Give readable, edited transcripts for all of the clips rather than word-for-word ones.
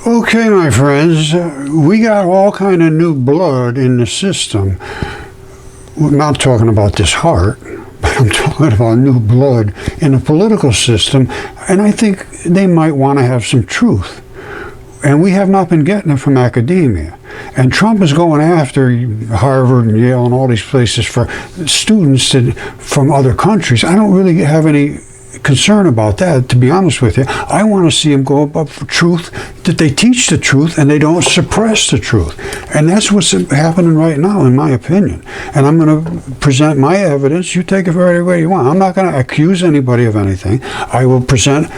Okay, my friends, we got all kind of new blood in the system. We're not talking about this heart, but I'm talking about new blood in the political system, and I think they might want to have some truth. And we have not been getting it from academia. And Trump is going after Harvard and Yale and all these places for students from other countries. I don't really have any concern about that, to be honest with you. I want to see them go up for truth, that they teach the truth and they don't suppress the truth. And that's what's happening right now, in my opinion. And I'm going to present my evidence. You take it any way you want. I'm not going to accuse anybody of anything. I will present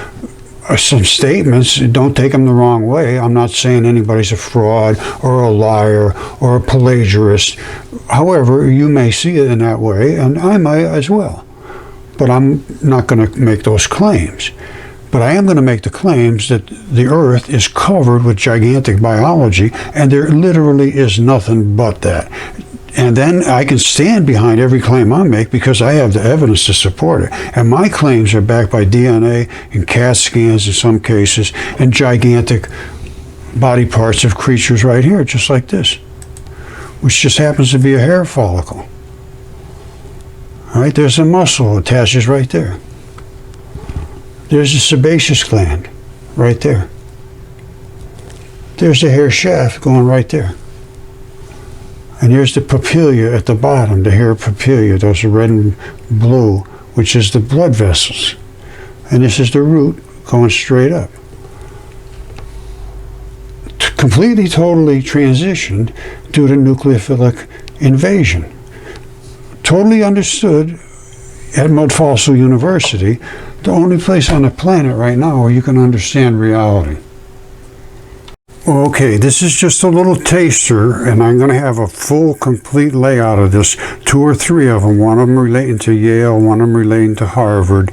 some statements. Don't take them the wrong way. I'm not saying anybody's a fraud or a liar or a plagiarist. However, you may see it in that way, and I might as well. But I'm not going to make those claims. But I am going to make the claims that the Earth is covered with gigantic biology, and there literally is nothing but that. And then I can stand behind every claim I make because I have the evidence to support it. And my claims are backed by DNA and CAT scans in some cases, and gigantic body parts of creatures right here, just like this, which just happens to be a hair follicle. All right, there's a muscle attaches right there. There's a sebaceous gland right there. There's the hair shaft going right there. And here's the papilla at the bottom, the hair papilla, those are red and blue, which is the blood vessels. And this is the root going straight up. Completely, totally transitioned due to nucleophilic invasion. Totally understood at Mudfossil University, the only place on the planet right now where you can understand reality. Okay, this is just a little taster, and I'm going to have a full, complete layout of this. 2 or 3 of them, one of them relating to Yale, one of them relating to Harvard,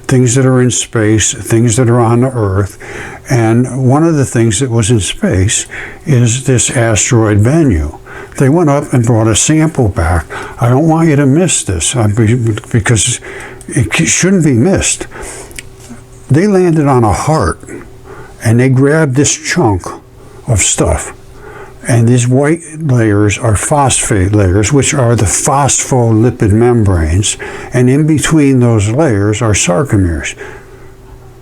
things that are in space, things that are on the Earth. And one of the things that was in space is this asteroid Bennu. They went up and brought a sample back. I don't want you to miss this because it shouldn't be missed. They landed on a heart and they grabbed this chunk of stuff. And these white layers are phosphate layers, which are the phospholipid membranes. And in between those layers are sarcomeres.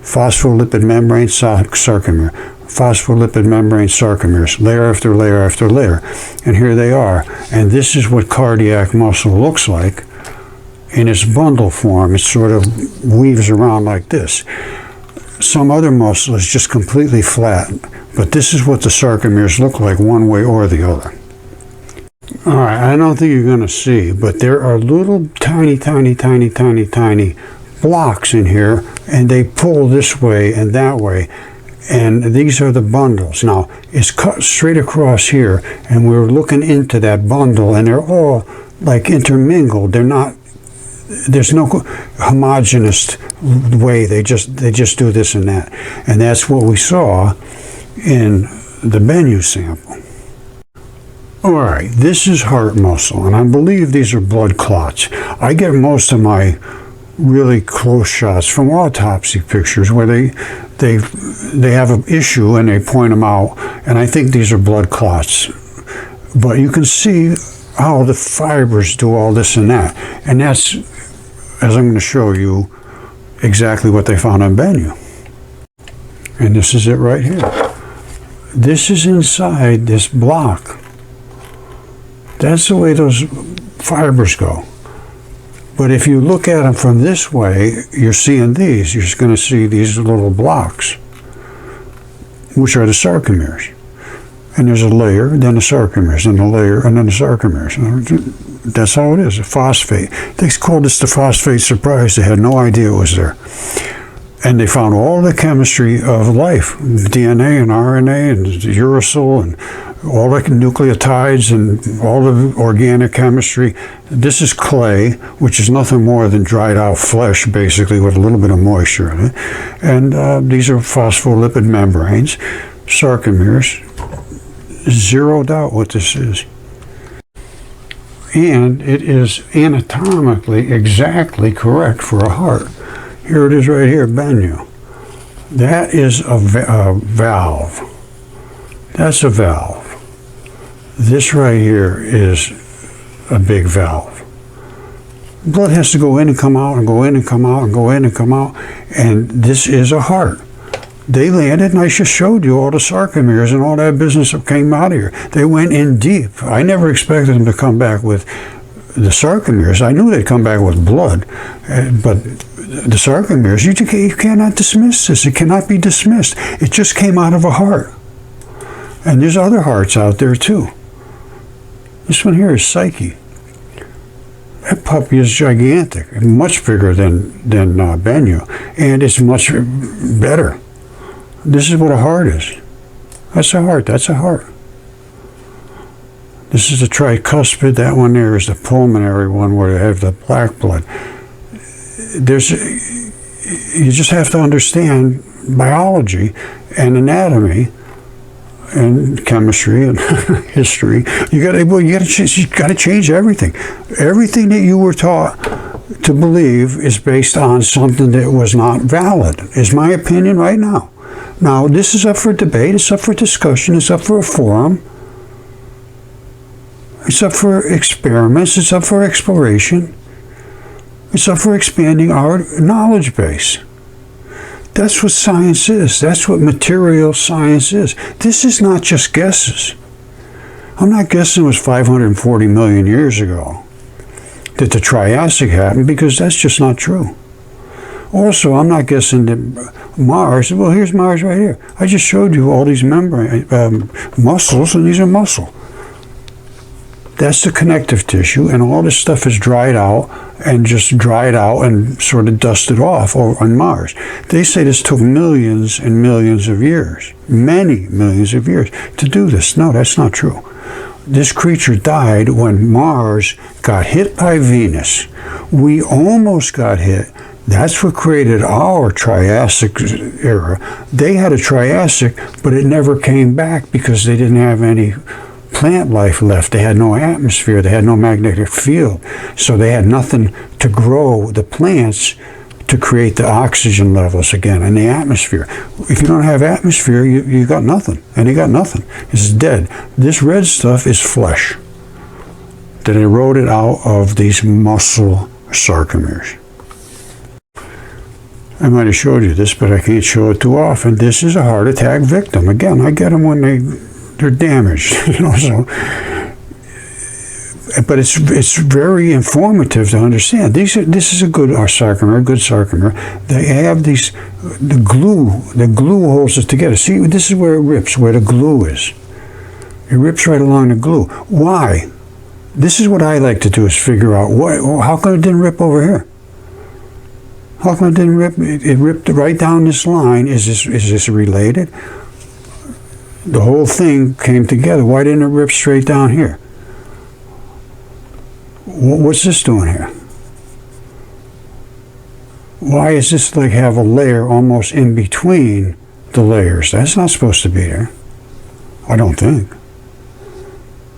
Phospholipid membrane, sarcomere. Phospholipid membrane, sarcomeres, layer after layer after layer. And here they are. And this is what cardiac muscle looks like in its bundle form. It sort of weaves around like this. Some other muscle is just completely flat. But this is what the sarcomeres look like, one way or the other. All right, I don't think you're going to see, but there are little tiny, tiny, tiny, tiny, tiny blocks in here, and they pull this way and that way. And these are the bundles. Now, it's cut straight across here, and we're looking into that bundle, and they're all like intermingled. They're not, there's no homogeneous way. They just do this and that. And that's what we saw in the Bennu sample. All right, this is heart muscle, and I believe these are blood clots. I get most of my really close shots from autopsy pictures where they have an issue and they point them out, and I think these are blood clots. But you can see how the fibers do all this and that, and that's, as I'm going to show you, exactly what they found on Bennu. And this is it right here. This is inside this block. That's the way those fibers go. But if you look at them from this way, you're seeing these. You're just going to see these little blocks, which are the sarcomeres. And there's a layer, then the sarcomeres, and a layer, and then the sarcomeres. That's how it is, a phosphate. They called this the phosphate surprise. They had no idea it was there. And they found all the chemistry of life, DNA and RNA and uracil and all the nucleotides and all the organic chemistry. This is clay, which is nothing more than dried out flesh, basically, with a little bit of moisture in it. And these are phospholipid membranes, sarcomeres. Zeroed out what this is. And it is anatomically exactly correct for a heart. Here it is right here, Bennu. That is a valve. That's a valve. This right here is a big valve. Blood has to go in and come out and go in and come out and go in and come out. And this is a heart. They landed, and I just showed you all the sarcomeres and all that business that came out of here. They went in deep. I never expected them to come back with the sarcomeres. I knew they'd come back with blood, but the sarcomeres, you cannot dismiss this. It cannot be dismissed. It just came out of a heart. And there's other hearts out there too. This one here is Psyche. That puppy is gigantic, much bigger than Bennu, and it's much better. This is what a heart is. That's a heart. That's a heart. This is the tricuspid. That one there is the pulmonary one where they have the black blood. You just have to understand biology and anatomy and chemistry and history. You got to change everything. Everything that you were taught to believe is based on something that was not valid, is my opinion right now. Now, this is up for debate, it's up for discussion, it's up for a forum, it's up for experiments, it's up for exploration, it's up for expanding our knowledge base. That's what science is. That's what material science is. This is not just guesses. I'm not guessing it was 540 million years ago that the Triassic happened, because that's just not true. Also, I'm not guessing that Mars, well, here's Mars right here. I just showed you all these muscles, and these are muscle. That's the connective tissue, and all this stuff is dried out and sort of dusted off on Mars. They say this took millions and millions of years, many millions of years, to do this. No, that's not true. This creature died when Mars got hit by Venus. We almost got hit. That's what created our Triassic era. They had a Triassic, but it never came back because they didn't have any plant life left. They had no atmosphere. They had no magnetic field. So they had nothing to grow the plants to create the oxygen levels again in the atmosphere. If you don't have atmosphere, you got nothing. And they got nothing. It's dead. This red stuff is flesh that eroded out of these muscle sarcomeres. I might have showed you this, but I can't show it too often. This is a heart attack victim. Again, I get them when they're damaged, so. But it's very informative to understand. This is a good sarcomere. They have the glue holds it together. See, this is where it rips, where the glue is. It rips right along the glue. Why? This is what I like to do, is figure out how come it didn't rip over here? How come it didn't rip? It ripped right down this line. Is this related? The whole thing came together. Why didn't it rip straight down here? What's this doing here? Why is this like have a layer almost in between the layers? That's not supposed to be there. I don't think.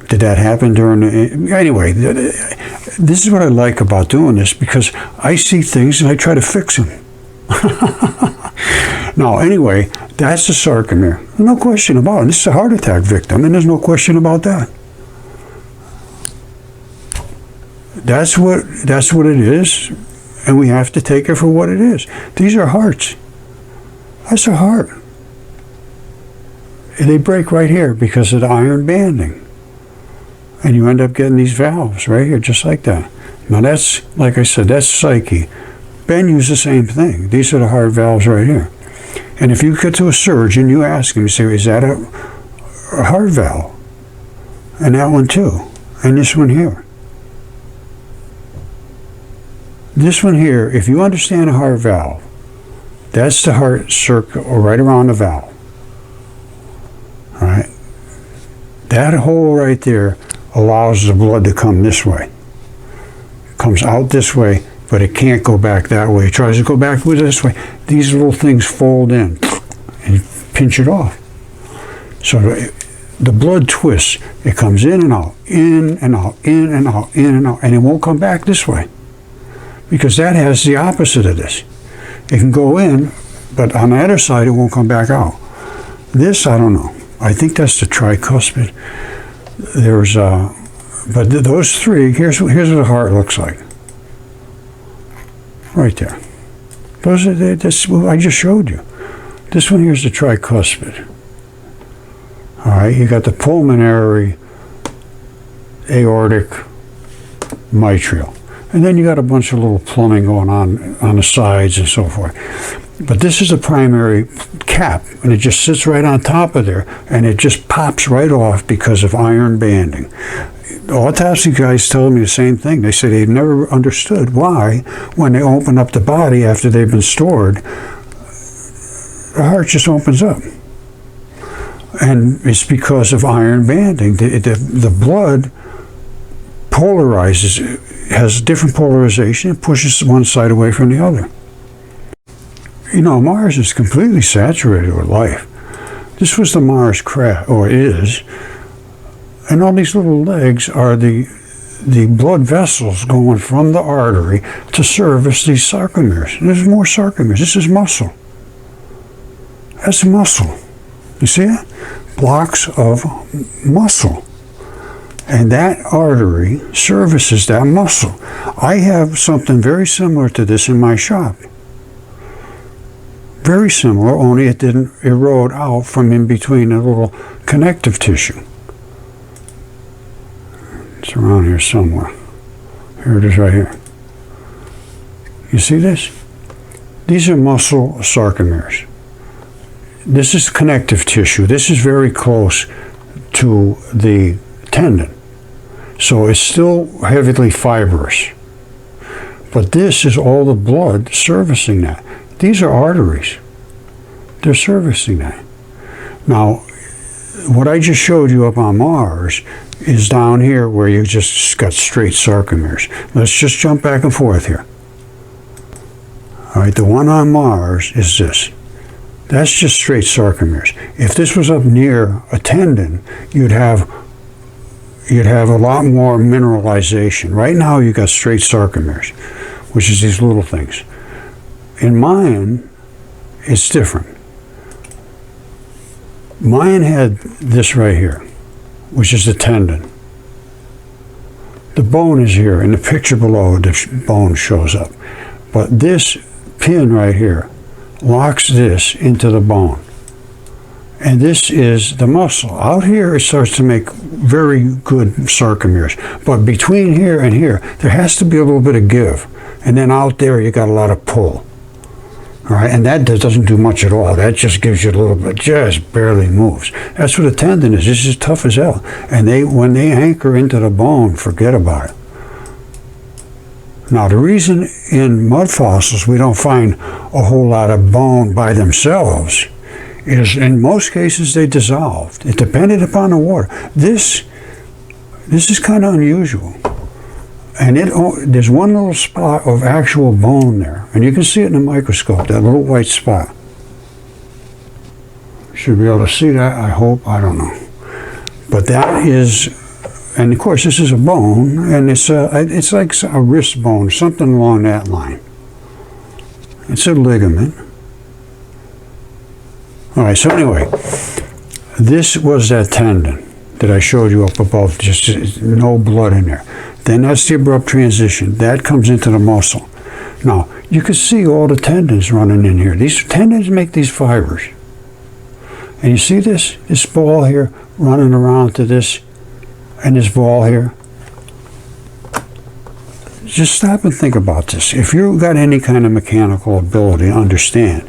Did that happen during the... Anyway, this is what I like about doing this, because I see things and I try to fix them. Now, anyway, that's the sarcomere. No question about it. This is a heart attack victim, and there's no question about that. That's what it is, and we have to take it for what it is. These are hearts. That's a heart. And they break right here because of the iron banding. And you end up getting these valves right here, just like that. Now that's, like I said, that's Psyche. Bennu's the same thing. These are the heart valves right here. And if you get to a surgeon, you ask him, you say, is that a heart valve? And that one too. And this one here. This one here, if you understand a heart valve, that's the heart circle right around the valve. All right? That hole right there allows the blood to come this way. It comes out this way, but it can't go back that way. It tries to go back this way. These little things fold in and pinch it off. So the blood twists. It comes in and out, in and out, in and out, in and out, and it won't come back this way, because that has the opposite of this. It can go in, but on the other side it won't come back out. This, I don't know. I think that's the tricuspid. There's but those three, here's what the heart looks like. Right there. Those are that's what I just showed you. This one here's the tricuspid. All right, you got the pulmonary, aortic, mitral. And then you got a bunch of little plumbing going on the sides and so forth. But this is the primary cap, and it just sits right on top of there, and it just pops right off because of iron banding. Autopsy guys tell me the same thing. They say they've never understood why, when they open up the body after they've been stored, the heart just opens up. And it's because of iron banding. The blood polarizes, has different polarization, and pushes one side away from the other. You know, Mars is completely saturated with life. This was the Mars craft, or is, and all these little legs are the blood vessels going from the artery to service these sarcomeres. There's more sarcomeres. This is muscle. That's muscle. You see it? Blocks of muscle. And that artery services that muscle. I have something very similar to this in my shop. Very similar, only it didn't erode out from in between a little connective tissue. It's around here somewhere. Here it is right here. You see this? These are muscle sarcomeres. This is connective tissue. This is very close to the tendon. So it's still heavily fibrous. But this is all the blood servicing that. These are arteries. They're servicing that. Now, what I just showed you up on Mars is down here where you just got straight sarcomeres. Let's just jump back and forth here. All right, the one on Mars is this. That's just straight sarcomeres. If this was up near a tendon, you'd have a lot more mineralization. Right now you got straight sarcomeres, which is these little things. In mine, it's different. Mine had this right here, which is the tendon. The bone is here. In the picture below, the bone shows up. But this pin right here locks this into the bone. And this is the muscle. Out here, it starts to make very good sarcomeres. But between here and here, there has to be a little bit of give. And then out there, you got a lot of pull. All right, and that doesn't do much at all. That just gives you a little bit, just barely moves. That's what a tendon is. This is tough as hell. And when they anchor into the bone, forget about it. Now, the reason in mud fossils we don't find a whole lot of bone by themselves is in most cases they dissolved. It depended upon the water. This is kind of unusual. And there's one little spot of actual bone there. And you can see it in the microscope, that little white spot. Should be able to see that, I hope. I don't know. But that is, and of course this is a bone, and it's like a wrist bone, something along that line. It's a ligament. All right, so anyway, this was that tendon that I showed you up above, just no blood in there. Then that's the abrupt transition. That comes into the muscle. Now, you can see all the tendons running in here. These tendons make these fibers. And you see this ball here running around to this, and this ball here. Just stop and think about this. If you've got any kind of mechanical ability to understand,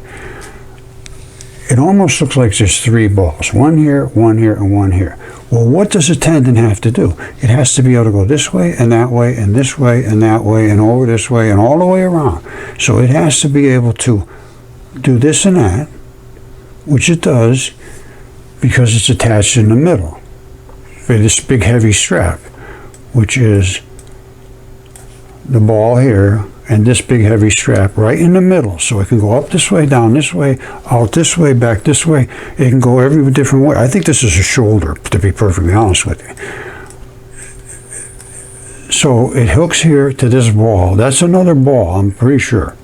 it almost looks like there's three balls. One here, and one here. Well, what does a tendon have to do? It has to be able to go this way, and that way, and this way, and that way, and over this way, and all the way around. So it has to be able to do this and that, which it does because it's attached in the middle by this big heavy strap, which is the ball here, and this big heavy strap right in the middle. So it can go up this way, down this way, out this way, back this way. It can go every different way. I think this is a shoulder, to be perfectly honest with you. So it hooks here to this ball. That's another ball, I'm pretty sure.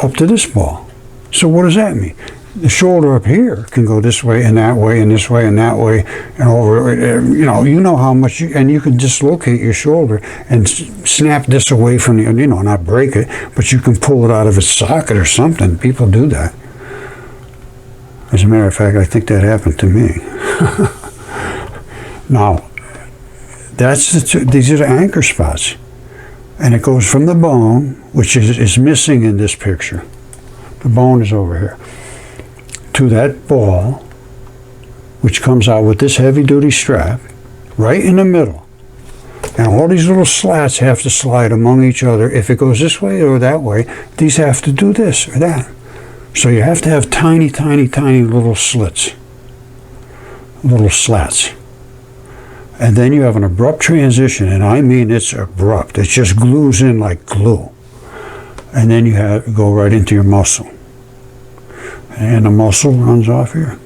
Up to this ball. So what does that mean? The shoulder up here can go this way and that way and this way and that way and over. You know how much, and you can dislocate your shoulder and snap this away from the, not break it, but you can pull it out of its socket or something. People do that. As a matter of fact, I think that happened to me. Now, these are the anchor spots. And it goes from the bone, which is missing in this picture. The bone is over here. To that ball, which comes out with this heavy-duty strap, right in the middle. And all these little slats have to slide among each other. If it goes this way or that way, these have to do this or that. So you have to have tiny, tiny, tiny little slits, little slats. And then you have an abrupt transition, and I mean it's abrupt. It just glues in like glue. And then you go right into your muscle. And the muscle runs off here.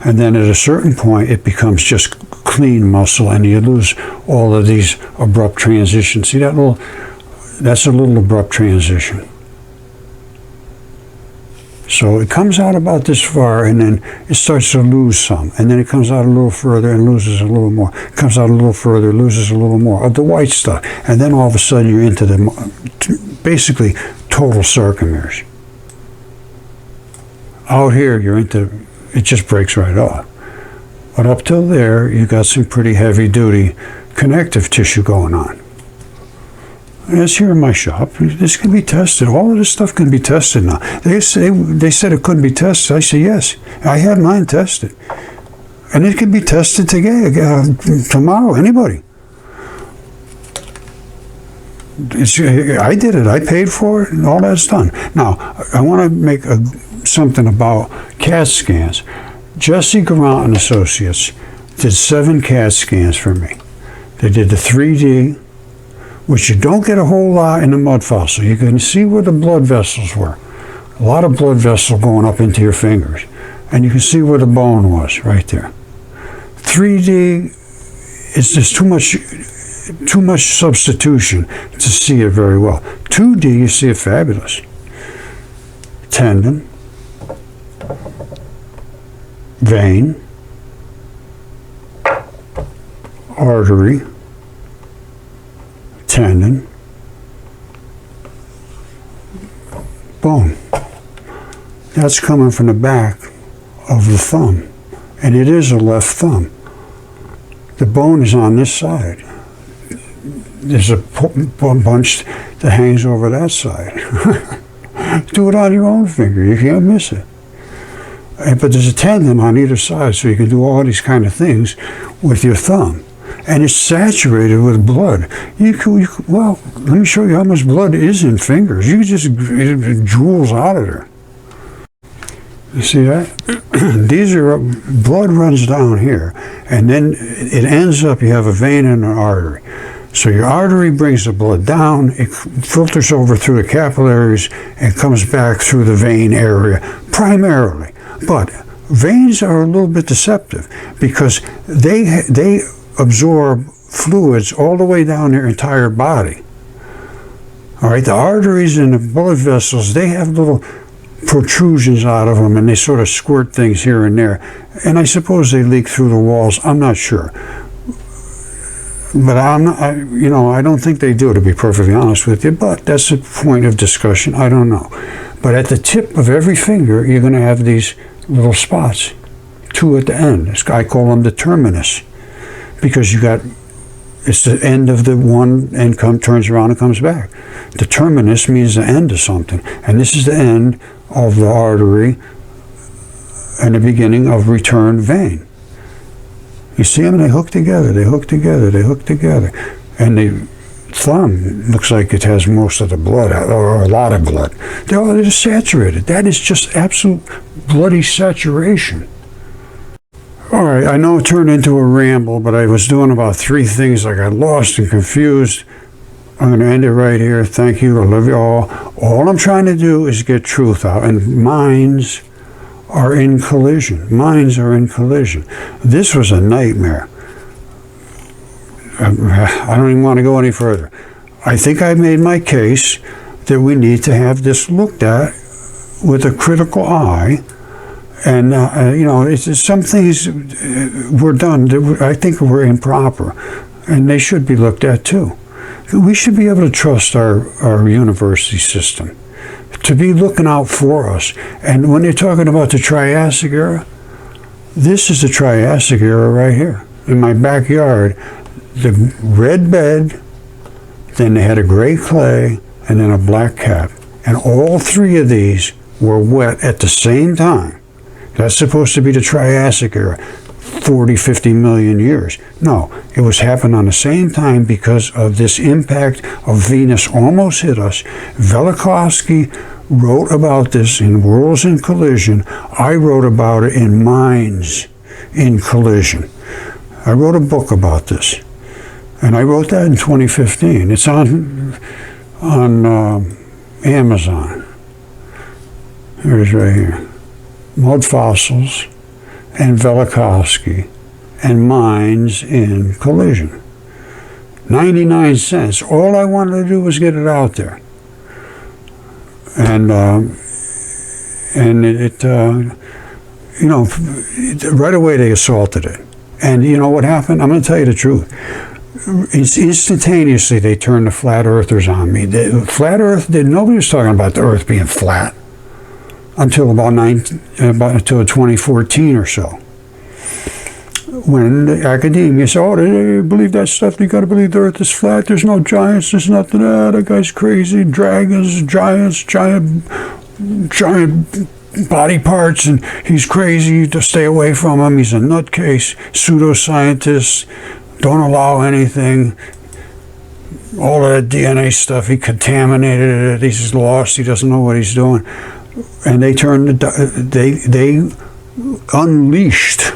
And then at a certain point, it becomes just clean muscle, and you lose all of these abrupt transitions. See that's a little abrupt transition. So it comes out about this far, and then it starts to lose some. And then it comes out a little further and loses a little more. It comes out a little further, loses a little more of the white stuff. And then all of a sudden you're into basically total sarcomeres. Out here you're into, it just breaks right off. But up till there, you got some pretty heavy duty connective tissue going on. And it's here in my shop. This can be tested. All of this stuff can be tested now. They said it couldn't be tested. I said, yes. I had mine tested. And it can be tested today, tomorrow, anybody. I did it. I paid for it, and all that's done. Now, I want to make something about CAT scans. Jesse Garant and Associates did 7 CAT scans for me. They did the 3D, which you don't get a whole lot in the mud fossil. You can see where the blood vessels were. A lot of blood vessel going up into your fingers. And you can see where the bone was, right there. 3D, it's just too much substitution to see it very well. 2D, you see it fabulous. Tendon, vein, artery, tendon, bone. That's coming from the back of the thumb, and it is a left thumb. The bone is on this side. There's a bunch that hangs over that side. Do it on your own finger. You can't miss it. But there's a tendon on either side, so you can do all these kind of things with your thumb. And it's saturated with blood. Well, let me show you how much blood is in fingers. You just, it drools out of there. You see that? These are, blood runs down here, and then it ends up, you have a vein and an artery. So your artery brings the blood down, it filters over through the capillaries, and comes back through the vein area, primarily. But veins are a little bit deceptive, because they absorb fluids all the way down their entire body. All right, the arteries and the blood vessels, they have little protrusions out of them, and they sort of squirt things here and there. And I suppose they leak through the walls. I'm not sure. But I don't think they do, to be perfectly honest with you. But that's a point of discussion. I don't know. But at the tip of every finger, you're going to have these little spots, 2 at the end. I call them the terminus, because it's the end of the one and turns around and comes back. The terminus means the end of something, and this is the end of the artery and the beginning of return vein. You see them? They hook together. They hook together. They hook together, and the thumb looks like it has most of the blood, or a lot of blood. They're just saturated. That is just absolute bloody saturation. All right, I know it turned into a ramble, but I was doing about 3 things. I got lost and confused. I'm going to end it right here. Thank you. I love you all. All I'm trying to do is get truth out, and minds are in collision. Minds are in collision. This was a nightmare. I don't even want to go any further. I think I made my case that we need to have this looked at with a critical eye And, some things were done that I think were improper, and they should be looked at too. We should be able to trust our university system to be looking out for us. And when you're talking about the Triassic era, this is the Triassic era right here. In my backyard, the red bed, then they had a gray clay, and then a black cap. And all three of these were wet at the same time. That's supposed to be the Triassic era, 40, 50 million years. No, it was happening on the same time because of this impact of Venus almost hit us. Velikovsky wrote about this in Worlds in Collision. I wrote about it in Minds in Collision. I wrote a book about this, and I wrote that in 2015. It's on Amazon. Here it is right here. Mudfossils and Velikovsky and Minds in Collision. 99 cents. All I wanted to do was get it out there. And right away they assaulted it. And you know what happened? I'm going to tell you the truth. Instantaneously they turned the flat earthers on me. Flat Earth, nobody was talking about the Earth being flat until until 2014 or so. When the academia said, "Oh, they believe that stuff. They got to believe the Earth is flat. There's no giants. There's nothing. That guy's crazy. Dragons, giants, giant body parts, and he's crazy. To stay away from him. He's a nutcase. Pseudoscientist. Don't allow anything. All of that DNA stuff. He contaminated it. He's lost. He doesn't know what he's doing." And they unleashed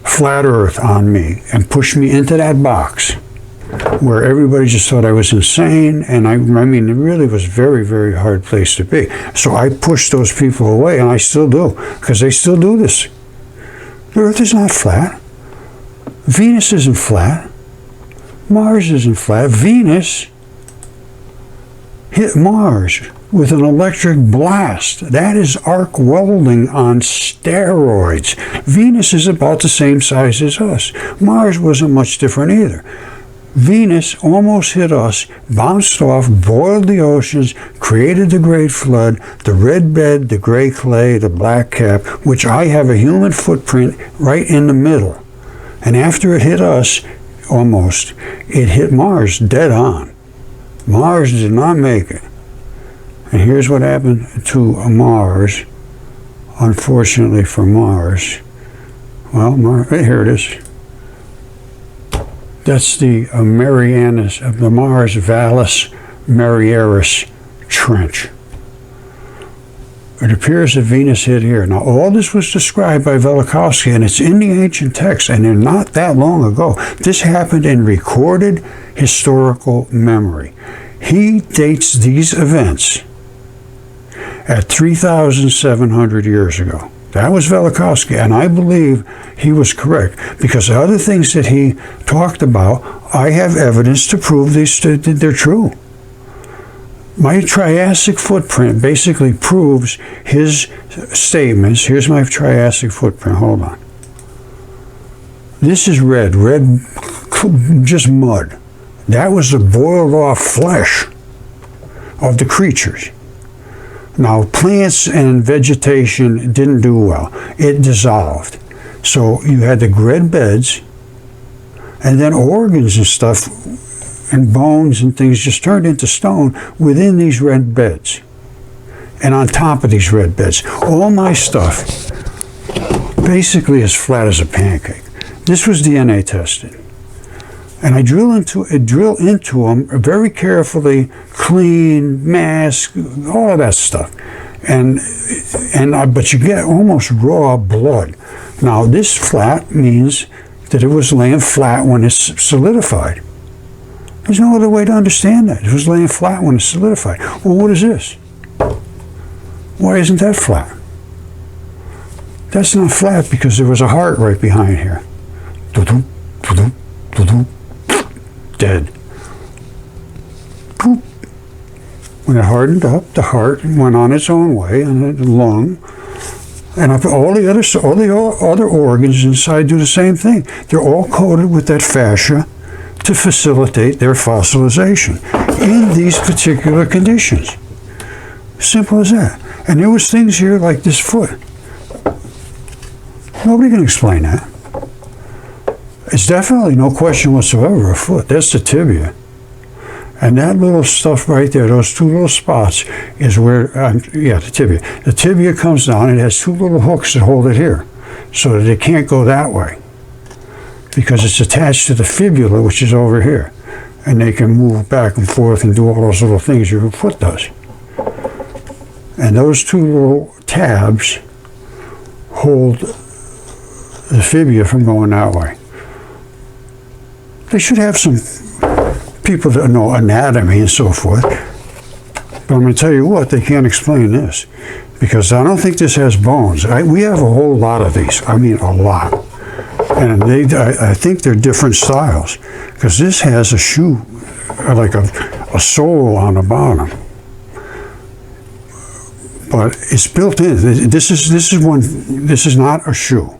flat Earth on me and pushed me into that box where everybody just thought I was insane. And I mean, it really was a very, very hard place to be. So I pushed those people away, and I still do, because they still do this. The Earth is not flat. Venus isn't flat. Mars isn't flat. Venus hit Mars with an electric blast. That is arc welding on steroids. Venus is about the same size as us. Mars wasn't much different either. Venus almost hit us, bounced off, boiled the oceans, created the Great Flood, the red bed, the gray clay, the black cap, which I have a human footprint right in the middle. And after it hit us, almost, it hit Mars dead on. Mars did not make it. And here's what happened to Mars, unfortunately for Mars. Well, here it is. That's the Marianas of the Mars Vallis Mariaris Trench. It appears that Venus hit here. Now, all this was described by Velikovsky, and it's in the ancient texts, and they're not that long ago. This happened in recorded historical memory. He dates these events at 3,700 years ago. That was Velikovsky, and I believe he was correct, because the other things that he talked about, I have evidence to prove they're true. My Triassic footprint basically proves his statements. Here's my Triassic footprint. Hold on. This is red, just mud. That was the boiled off flesh of the creatures. Now, plants and vegetation didn't do well. It dissolved. So you had the red beds, and then organs and stuff, and bones and things just turned into stone within these red beds. And on top of these red beds, all my stuff basically as flat as a pancake. This was DNA tested. And I drill into them very carefully, clean, mask, all of that stuff. But you get almost raw blood. Now, this flat means that it was laying flat when it's solidified. There's no other way to understand that. It was laying flat when it's solidified. Well, what is this? Why isn't that flat? That's not flat because there was a heart right behind here. Dead. Boop. When it hardened up, the heart went on its own way, and the lung, And all the other organs inside do the same thing. They're all coated with that fascia to facilitate their fossilization in these particular conditions. Simple as that. And there was things here like this foot. Nobody can explain that. It's definitely, no question whatsoever, a foot. That's the tibia. And that little stuff right there, those two little spots, is where, the tibia. The tibia comes down and it has two little hooks that hold it here, so that it can't go that way, because it's attached to the fibula, which is over here. And they can move back and forth and do all those little things your foot does. And those two little tabs hold the fibula from going that way. They should have some people that know anatomy and so forth. But I'm going to tell you what, they can't explain this. Because I don't think this has bones. We have a whole lot of these. I mean, a lot. And I think they're different styles. Because this has a shoe, like a sole on the bottom. But it's built in. This is not a shoe.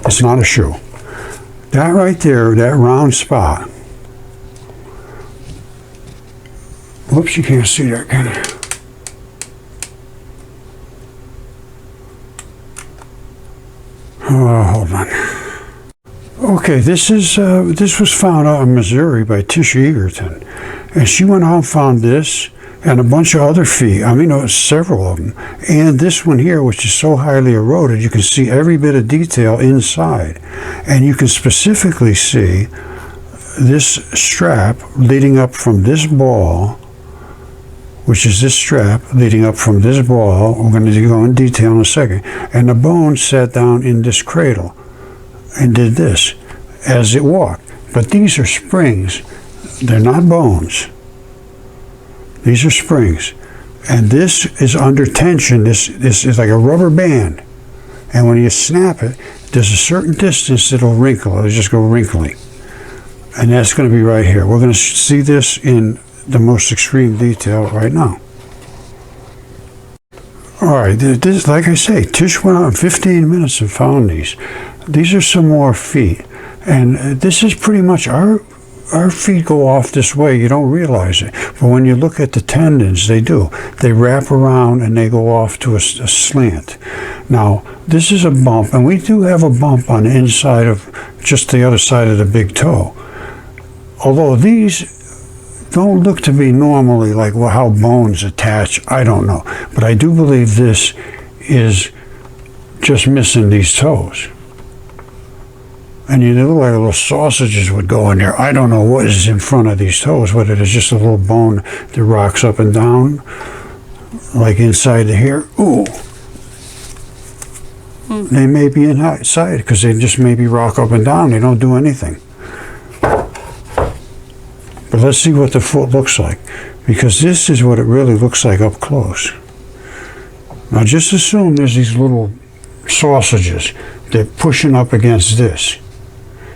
It's not a shoe. That right there, that round spot. Whoops, you can't see that, can you? Oh, hold on. Okay, this was found out in Missouri by Tish Egerton. And she went out and found this and a bunch of other feet. I mean, there was several of them. And this one here, which is so highly eroded, you can see every bit of detail inside. And you can specifically see this strap leading up from this ball, which is this strap leading up from this ball. We're going to go in detail in a second. And the bone sat down in this cradle and did this as it walked. But these are springs. They're not bones. These are springs. And this is under tension. This is like a rubber band. And when you snap it, there's a certain distance that'll wrinkle. It'll just go wrinkly. And that's going to be right here. We're going to see this in the most extreme detail right now. All right, this, like I say, Tish went out in 15 minutes and found these. These are some more feet. And this is pretty much our feet go off this way. You don't realize it. But when you look at the tendons, they do. They wrap around and they go off to a slant. Now, this is a bump, and we do have a bump on the inside of just the other side of the big toe. Although these don't look to be normally like how bones attach, I don't know. But I do believe this is just missing these toes. And you look like little sausages would go in there. I don't know what is in front of these toes, whether it's just a little bone that rocks up and down, like inside the hair. Ooh. They may be inside because they just maybe rock up and down. They don't do anything. But let's see what the foot looks like, because this is what it really looks like up close. Now just assume there's these little sausages. They're pushing up against this.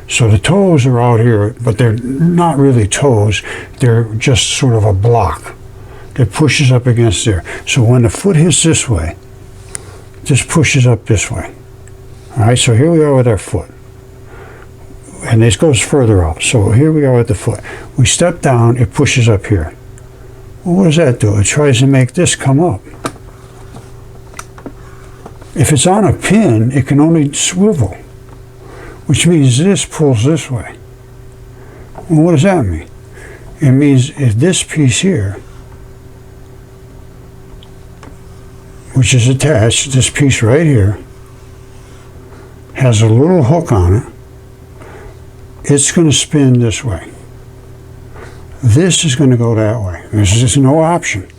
So the toes are out here, but they're not really toes. They're just sort of a block that pushes up against there. So when the foot hits this way, this pushes up this way. All right, so here we are with our foot. And this goes further up. So here we are with the foot. We step down, it pushes up here. Well, what does that do? It tries to make this come up. If it's on a pin, it can only swivel, which means this pulls this way. Well, what does that mean? It means if this piece here, which is attached, this piece right here, has a little hook on it, it's going to spin this way. This is going to go that way. There's just no option.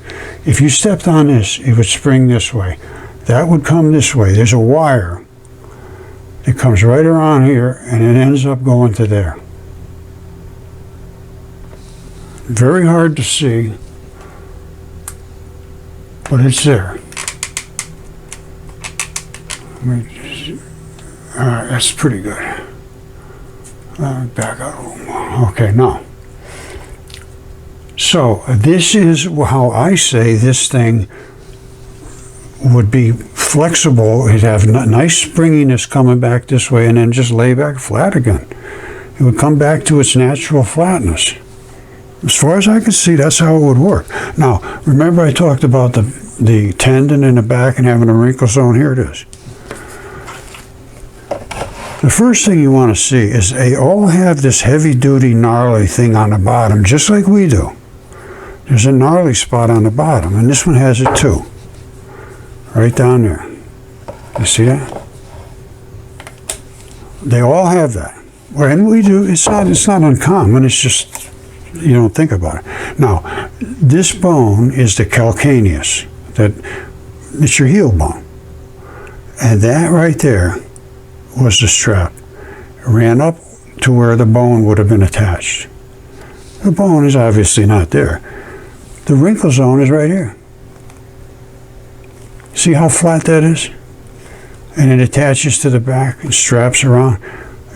If you stepped on this, it would spring this way. That would come this way. There's a wire that comes right around here and it ends up going to there. Very hard to see, but it's there. All right, that's pretty good. Back out a little more. Okay, now. So this is how I say this thing would be flexible. It'd have nice springiness coming back this way and then just lay back flat again. It would come back to its natural flatness. As far as I can see, that's how it would work. Now, remember I talked about the tendon in the back and having a wrinkle zone? Here it is. The first thing you want to see is they all have this heavy-duty, gnarly thing on the bottom, just like we do. There's a gnarly spot on the bottom, and this one has it too. Right down there. You see that? They all have that. And we do. It's not uncommon. It's just you don't think about it. Now, this bone is the calcaneus. It's your heel bone. And that right there was the strap. It ran up to where the bone would have been attached. The bone is obviously not there. The wrinkle zone is right here. See how flat that is? And it attaches to the back and straps around.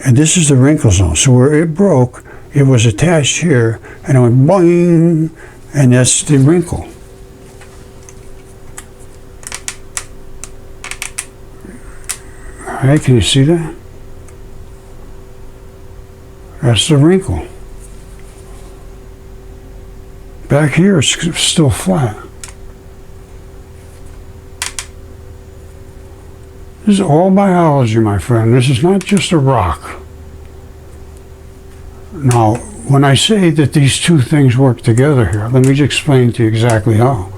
And this is the wrinkle zone. So where it broke, it was attached here, and it went boing, and that's the wrinkle. All right, can you see that? That's the wrinkle. Back here, it's still flat. This is all biology, my friend. This is not just a rock. Now, when I say that these two things work together here, let me just explain to you exactly how.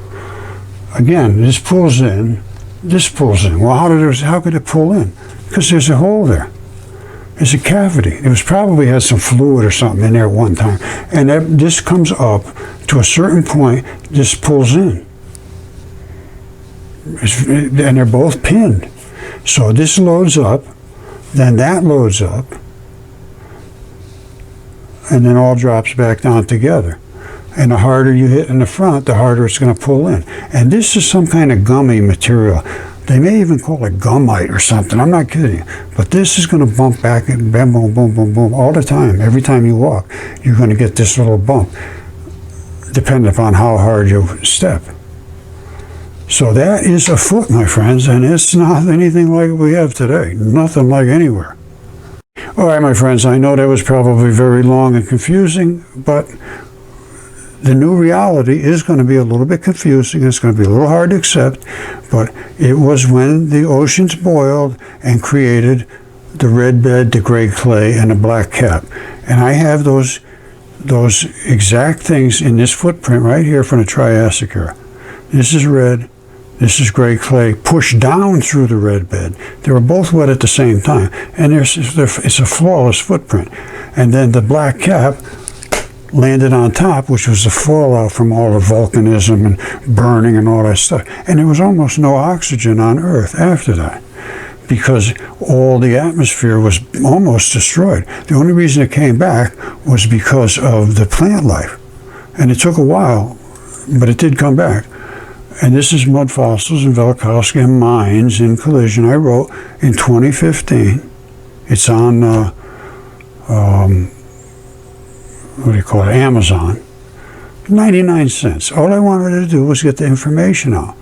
Again, this pulls in, this pulls in. Well, how could it pull in? Because there's a hole there. There's a cavity. It was probably had some fluid or something in there at one time. And this comes up to a certain point, this pulls in. And they're both pinned. So this loads up, then that loads up, and then all drops back down together. And the harder you hit in the front, the harder it's going to pull in. And this is some kind of gummy material. They may even call it gumite or something. I'm not kidding you. But this is going to bump back and boom, boom, boom, boom, boom, all the time. Every time you walk, you're going to get this little bump, depending upon how hard you step. So that is a foot, my friends, and it's not anything like we have today. Nothing like anywhere. All right, my friends, I know that was probably very long and confusing, but the new reality is going to be a little bit confusing. It's going to be a little hard to accept, but it was when the oceans boiled and created the red bed, the gray clay, and the black cap. And I have those exact things in this footprint right here from the Triassic era. This is red. This is gray clay pushed down through the red bed. They were both wet at the same time, and it's a flawless footprint. And then the black cap landed on top, which was the fallout from all the volcanism and burning and all that stuff. And there was almost no oxygen on Earth after that, because all the atmosphere was almost destroyed. The only reason it came back was because of the plant life. And it took a while, but it did come back. And this is Mudfossils and Velikovsky and Mines in Collision. I wrote in 2015. It's on, what do you call it, Amazon. 99 cents. All I wanted to do was get the information out.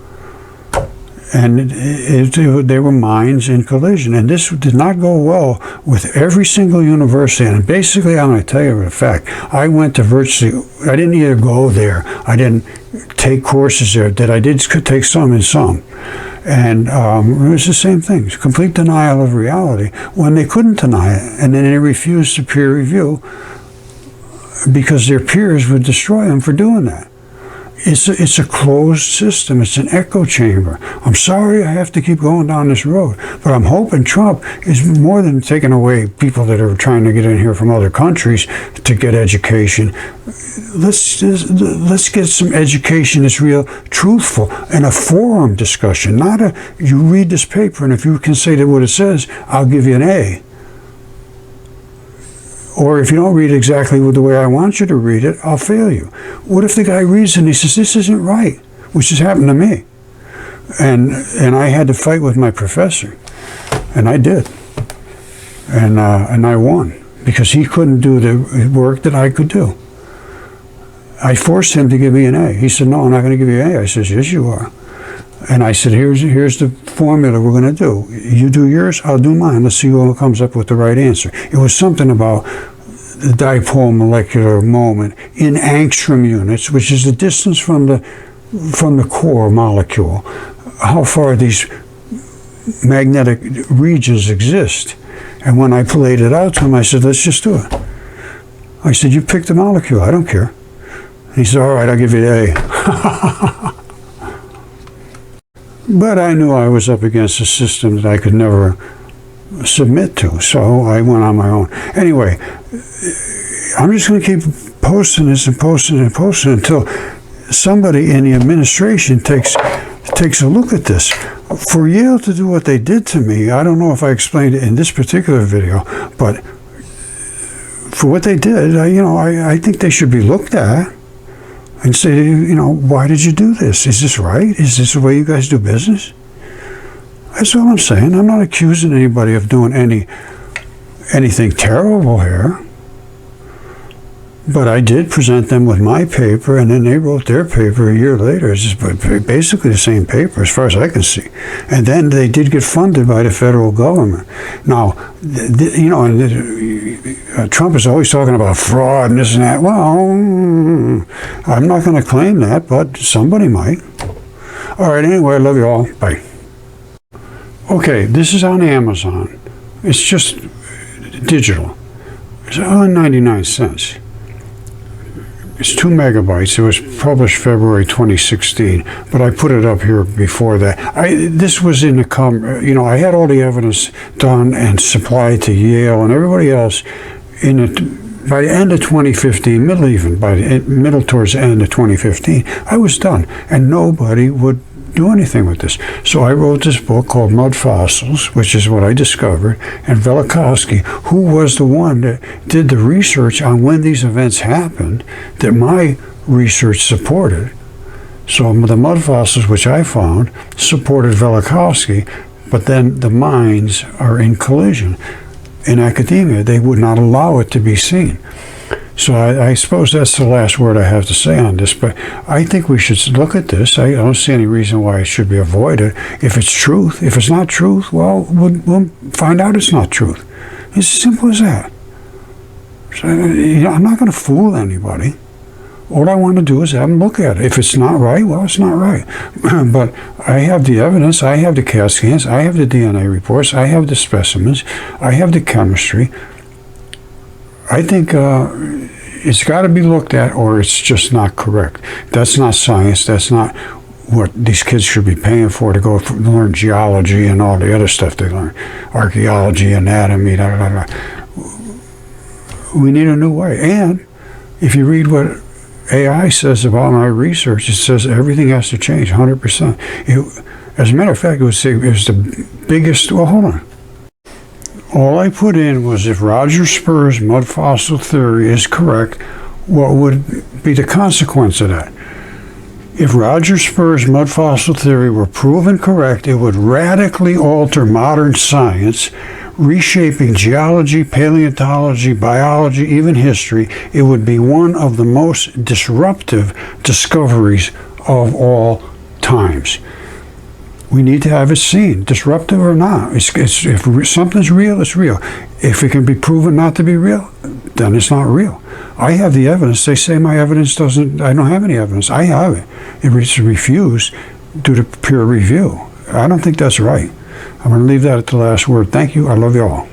And they were mines in collision. And this did not go well with every single university. And basically, I'm going to tell you a fact. I went to I didn't either go there. I didn't take courses there. That I did take some and some. And it was the same thing. Complete denial of reality when they couldn't deny it. And then they refused to peer review because their peers would destroy them for doing that. It's a closed system. It's an echo chamber. I'm sorry I have to keep going down this road, but I'm hoping Trump is more than taking away people that are trying to get in here from other countries to get education. Let's get some education that's real, truthful, and a forum discussion, not you read this paper, and if you can say that what it says, I'll give you an A. Or if you don't read exactly the way I want you to read it, I'll fail you. What if the guy reads it and he says, this isn't right, which has happened to me. And I had to fight with my professor, and I did. And I won, because he couldn't do the work that I could do. I forced him to give me an A. He said, no, I'm not going to give you an A. I said, yes, you are. And I said, here's the formula we're going to do. You do yours, I'll do mine. Let's see who comes up with the right answer. It was something about the dipole molecular moment in angstrom units, which is the distance from the core molecule, how far these magnetic regions exist. And when I played it out to him, I said, let's just do it. I said, you pick the molecule, I don't care. And he said, all right, I'll give you the A. But I knew I was up against a system that I could never submit to, so I went on my own. Anyway, I'm just going to keep posting this and posting and posting until somebody in the administration takes a look at this. For Yale to do what they did to me, I don't know if I explained it in this particular video, but for what they did, I think they should be looked at and say, why did you do this? Is this right? Is this the way you guys do business? That's all I'm saying. I'm not accusing anybody of doing anything terrible here. But I did present them with my paper, and then they wrote their paper a year later. It's just basically the same paper as far as I can see. And then they did get funded by the federal government. Now, Trump is always talking about fraud and this and that. Well, I'm not going to claim that, but somebody might. All right, anyway, I love you all. Bye. Okay, this is on Amazon. It's just digital. It's only 99 cents. It's 2 megabytes. It was published February 2016, but I put it up here before that. This was in the I had all the evidence done and supplied to Yale and everybody else by the end of 2015, middle towards the end of 2015. I was done, and nobody would do anything with this. So I wrote this book called Mudfossils, which is what I discovered, and Velikovsky, who was the one that did the research on when these events happened that my research supported. So the Mudfossils, which I found, supported Velikovsky, but then the minds are in collision. In academia, they would not allow it to be seen. So I suppose that's the last word I have to say on this, but I think we should look at this. I don't see any reason why it should be avoided. If it's truth, if it's not truth, well, we'll find out it's not truth. It's as simple as that. So, I'm not going to fool anybody. All I want to do is have them look at it. If it's not right, well, it's not right. But I have the evidence, I have the CAT scans, I have the DNA reports, I have the specimens, I have the chemistry. I think it's got to be looked at, or it's just not correct. That's not science. That's not what these kids should be paying for to go learn geology and all the other stuff they learn. Archaeology, anatomy, We need a new way. And if you read what AI says about my research, it says everything has to change 100%. As a matter of fact, it was the biggest, well, hold on. All I put in was if Roger Spurr's mudfossil theory is correct, what would be the consequence of that? If Roger Spurr's mudfossil theory were proven correct, it would radically alter modern science, reshaping geology, paleontology, biology, even history. It would be one of the most disruptive discoveries of all times. We need to have it seen, disruptive or not. If something's real, it's real. If it can be proven not to be real, then it's not real. I have the evidence. They say my evidence doesn't, I don't have any evidence. I have it. It's refused due to peer review. I don't think that's right. I'm going to leave that at the last word. Thank you. I love you all.